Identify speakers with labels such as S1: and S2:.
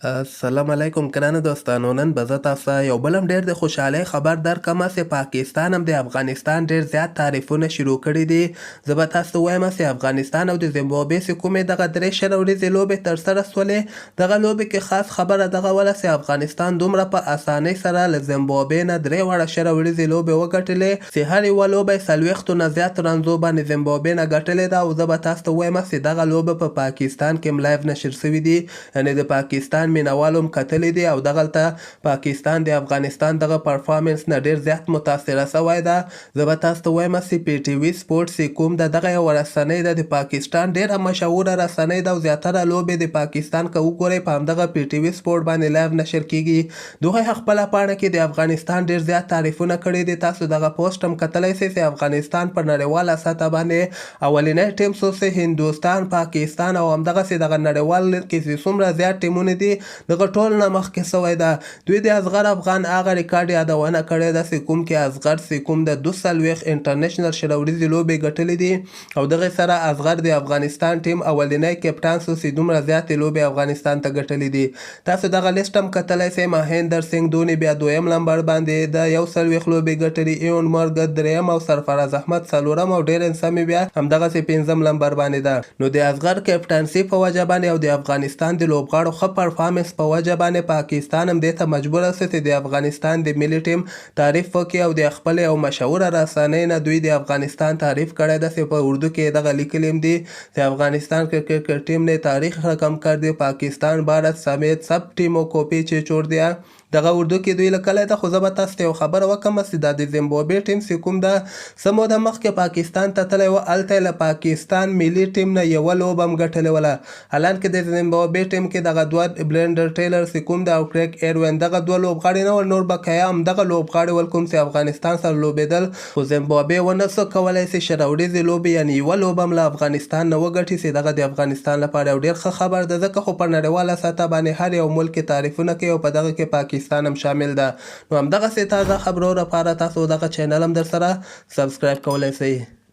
S1: السلام علیکم ګرانو دوستانو. نن به زه تاسو ته یو بل هم ډېر د خوشحالۍ خبر درکړم چې پاکستان هم د افغانستان ډېر زیات تعریفونه شروع کړي دي. زه به تاسو ته وایم چې افغانستان او د زیمبابوې چې کومې دغه 3 شل ورځې لوبې ترسره شولې، دغه لوبې کې خاص خبره دغه وله چې افغانستان دومره په اسانۍ سره له زیمبابوې نه 3 واړه شل ورځې لوبې وګټلې چې هر یوه لوبه یې 40 نه زیات رنزو باندې زیمبابوې نه ګټلې ده. او زه به تاسو ته وایم چې دغه لوبه په پاکستان کې هم لایو نشر شوي دي، یعنې د پاکستان مینوالو هم کتلې دي او دغلته پاکستان د افغانستان دغه پرفارمنس نه ډېر زیات متاثره شوی ده. زه به تاسو ته وایم چې پی ټي وي سپورټس چې کوم ده دغه یوه رسنۍ ده، د پاکستان ډېره مشهوره رسنۍ ده او زیاتره لوبې د پاکستان که وګورئ په همدغه پی ټي وي سپورټ باندې لایو نشر کیږي. دوی خپله پاڼه کې د افغانستان ډېر زیات تعریفونه کړي دي. تاسو دغه پوسټ هم کتلی شئ چې افغانستان په نړیواله سطح باندې اولنی ټیم شو چې هندوستان، پاکستان او همدغسې دغه نړیوال کې چې څومره زیات ټیمونه دي دغه ټول نه مخکې شوی ده. دوی د اصغر افغان هغه ریکارډ یادونه کړې ده چې کوم کې اصغر چې کوم د 42 انټرنیشنل شل ورځې لوبې ګټلې دي او دغې سره اصغر د افغانستان ټیم اولنی کپټان شو چې دومره زیاتې لوبې افغانستان ته ګټلې دي. تاسو دغه لیست هم کتلی شئ. مهیندر سینګ دوني بیا 2م نمبر باندې د 41 لوبې ګټلې، ایون مورګن 3م او سرفراز احمد 4م او ډیرن سمي بیا همدغسې 5م نمبر باندې ده. نو د اصغر کپټانسي په وجه باندې او د افغانستان د لوبغاړو ښه پرفارمنس په وجه باندې پاکستان هم دې ته مجبوره شو چې د افغانستان د ملي ټیم تعریف وکړي او د خپلې او مشهوره رسنۍ نه دوی د افغانستان تعریف کړی ده چې په اردو کې دغه لیکلي هم دي چې افغانستان کرکٹ टीम ने तारीख रकम कर दी, पाकिस्तान भारत समेत सब टीमों को पीछे छोड़ दिया. دغه اردو کې دوی لیکلی ده. خو زه به تاسو ته یو خبره وکړم چې دا د زیمبابوې ټیم چې کوم ده څه موده مخکې پاکستان ته تللی و، هلته یې له پاکستان ملي ټیم نه یوه لوبه هم ګټلې وله. حالانکې د زیمبابوې ټیم کې دغه دوه بلینډر ټیلر چې کوم ده او کریګ ایروین دغه دوه لوبغاړي نه ول، نور بقیه همدغه لوبغاړي ول کوم چې افغانستان سره لوبېدل. خو زیمبابوې ونه څه کولی چې شل ورځې لوبې یعنې یوه لوبه هم له افغانستان نه وګټي چې دغه د افغانستان لپاره یو ډېر ښه خبر ده، ځکه خو په نړیواله سطح باندې هر یو ملک تعریفونه کوي او په دغه کې پاکستان هم شامل ده. نو همدغسې تازه خبرو لپاره تاسو دغه چینل هم در سره سبسکرایب کولی شئ.